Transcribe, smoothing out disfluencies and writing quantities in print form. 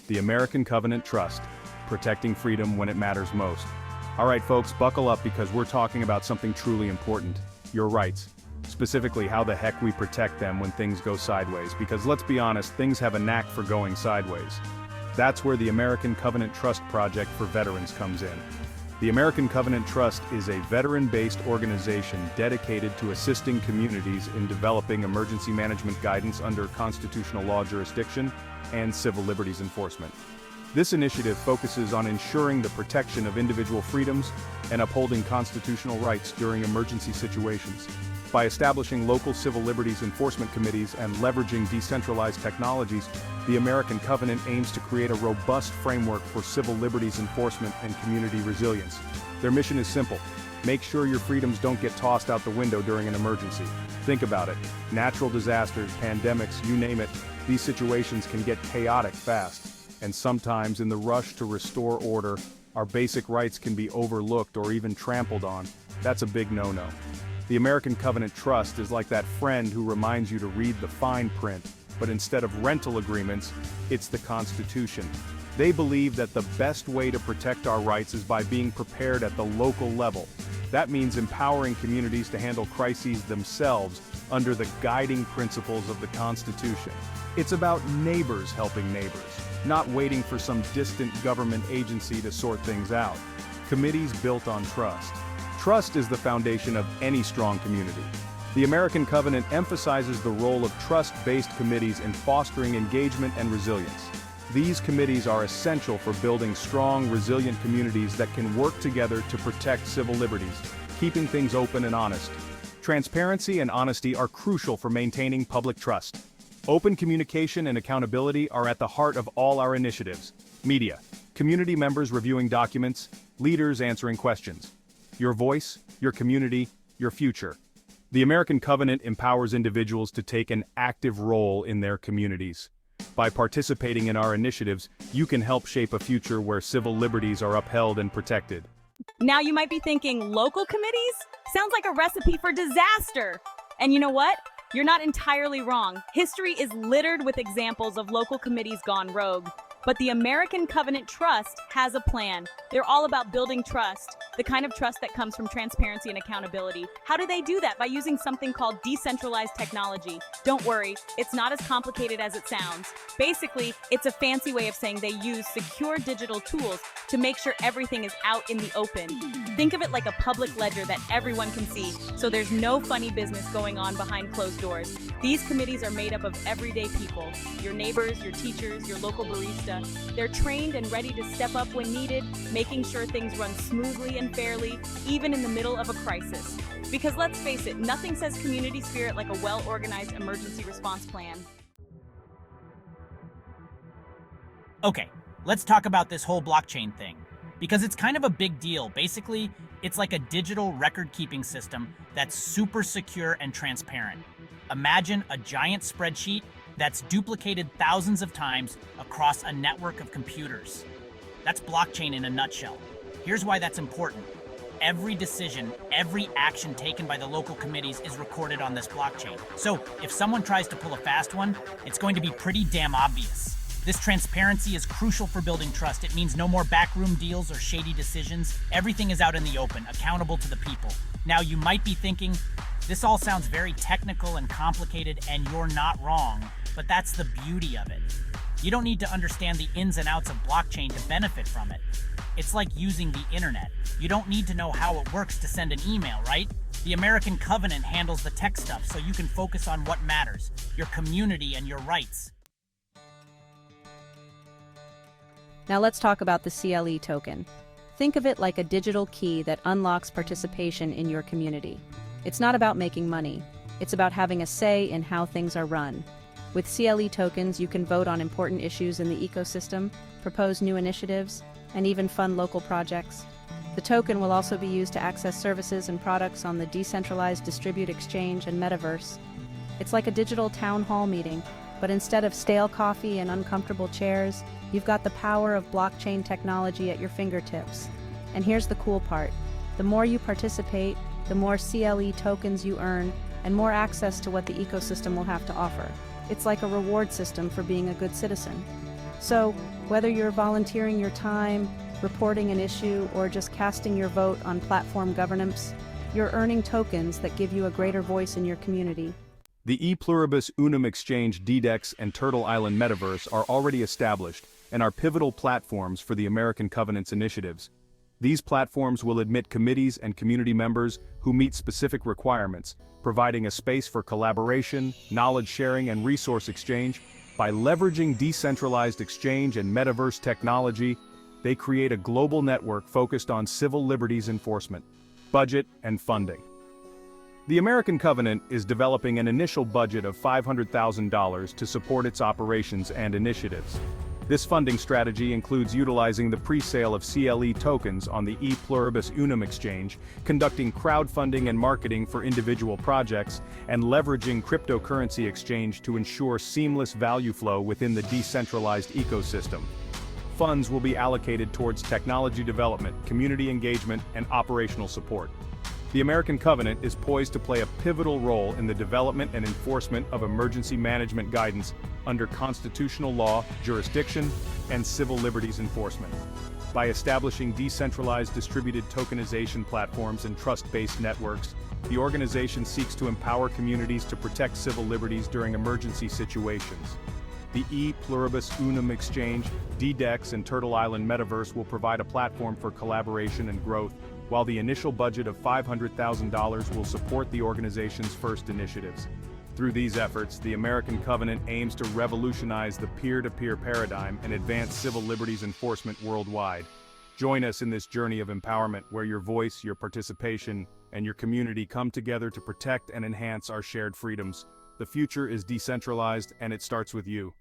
the American Covenant Trust, protecting freedom when it matters most. All right, folks, buckle up because we're talking about something truly important, your rights. Specifically, how the heck we protect them when things go sideways, because let's be honest, things have a knack for going sideways. That's where the American Covenant Trust Project for Veterans comes in. The American Covenant Trust is a veteran-based organization dedicated to assisting communities in developing emergency management guidance under constitutional law jurisdiction and civil liberties enforcement. This initiative focuses on ensuring the protection of individual freedoms and upholding constitutional rights during emergency situations. By establishing local civil liberties enforcement committees and leveraging decentralized technologies, the American Covenant aims to create a robust framework for civil liberties enforcement and community resilience. Their mission is simple: make sure your freedoms don't get tossed out the window during an emergency. Think about it. Natural disasters, pandemics, you name it, these situations can get chaotic fast. And sometimes, in the rush to restore order, our basic rights can be overlooked or even trampled on. That's a big no-no. The American Covenant Trust is like that friend who reminds you to read the fine print, but instead of rental agreements, it's the Constitution. They believe that the best way to protect our rights is by being prepared at the local level. That means empowering communities to handle crises themselves under the guiding principles of the Constitution. It's about neighbors helping neighbors, not waiting for some distant government agency to sort things out. Committees built on trust. Trust is the foundation of any strong community. The American Covenant emphasizes the role of trust-based committees in fostering engagement and resilience. These committees are essential for building strong, resilient communities that can work together to protect civil liberties, keeping things open and honest. Transparency and honesty are crucial for maintaining public trust. Open communication and accountability are at the heart of all our initiatives. Media, community members reviewing documents, leaders answering questions. Your voice, your community, your future. The American Covenant empowers individuals to take an active role in their communities. By participating in our initiatives, you can help shape a future where civil liberties are upheld and protected. Now you might be thinking, local committees? Sounds like a recipe for disaster. And you know what? You're not entirely wrong. History is littered with examples of local committees gone rogue. But the American Covenant Trust has a plan. They're all about building trust, the kind of trust that comes from transparency and accountability. How do they do that? By using something called decentralized technology. Don't worry, it's not as complicated as it sounds. Basically, it's a fancy way of saying they use secure digital tools to make sure everything is out in the open. Think of it like a public ledger that everyone can see, so there's no funny business going on behind closed doors. These committees are made up of everyday people, your neighbors, your teachers, your local barista. They're trained and ready to step up when needed, making sure things run smoothly and fairly, even in the middle of a crisis. Because let's face it, nothing says community spirit like a well-organized emergency response plan. Okay, let's talk about this whole blockchain thing, because it's kind of a big deal. Basically, it's like a digital record-keeping system that's super secure and transparent. Imagine a giant spreadsheet that's duplicated thousands of times across a network of computers. That's blockchain in a nutshell. Here's why that's important. Every decision, every action taken by the local committees is recorded on this blockchain. So if someone tries to pull a fast one, it's going to be pretty damn obvious. This transparency is crucial for building trust. It means no more backroom deals or shady decisions. Everything is out in the open, accountable to the people. Now you might be thinking, this all sounds very technical and complicated, and you're not wrong. But that's the beauty of it. You don't need to understand the ins and outs of blockchain to benefit from it. It's like using the internet. You don't need to know how it works to send an email, right? The American Covenant handles the tech stuff so you can focus on what matters, your community and your rights. Now let's talk about the CLE token. Think of it like a digital key that unlocks participation in your community. It's not about making money. It's about having a say in how things are run. With CLE tokens, you can vote on important issues in the ecosystem, propose new initiatives, and even fund local projects. The token will also be used to access services and products on the decentralized distribute exchange and metaverse. It's like a digital town hall meeting, but instead of stale coffee and uncomfortable chairs, you've got the power of blockchain technology at your fingertips. And here's the cool part. The more you participate, the more CLE tokens you earn, and more access to what the ecosystem will have to offer. It's like a reward system for being a good citizen. So, whether you're volunteering your time, reporting an issue, or just casting your vote on platform governance, you're earning tokens that give you a greater voice in your community. The E Pluribus Unum Exchange, DDEX, and Turtle Island Metaverse are already established and are pivotal platforms for the American Covenant's initiatives. These platforms will admit committees and community members who meet specific requirements, providing a space for collaboration, knowledge sharing, and resource exchange. By leveraging decentralized exchange and metaverse technology, they create a global network focused on civil liberties enforcement, budget, and funding. The American Covenant is developing an initial budget of $500,000 to support its operations and initiatives. This funding strategy includes utilizing the pre-sale of CLE tokens on the E Pluribus Unum Exchange, conducting crowdfunding and marketing for individual projects, and leveraging cryptocurrency exchange to ensure seamless value flow within the decentralized ecosystem. Funds will be allocated towards technology development, community engagement, and operational support. The American Covenant is poised to play a pivotal role in the development and enforcement of emergency management guidance under constitutional law, jurisdiction, and civil liberties enforcement. By establishing decentralized distributed tokenization platforms and trust-based networks, the organization seeks to empower communities to protect civil liberties during emergency situations. The E Pluribus Unum Exchange, DDEX, and Turtle Island Metaverse will provide a platform for collaboration and growth, while the initial budget of $500,000 will support the organization's first initiatives. Through these efforts, the American Covenant aims to revolutionize the peer-to-peer paradigm and advance civil liberties enforcement worldwide. Join us in this journey of empowerment where your voice, your participation, and your community come together to protect and enhance our shared freedoms. The future is decentralized, and it starts with you.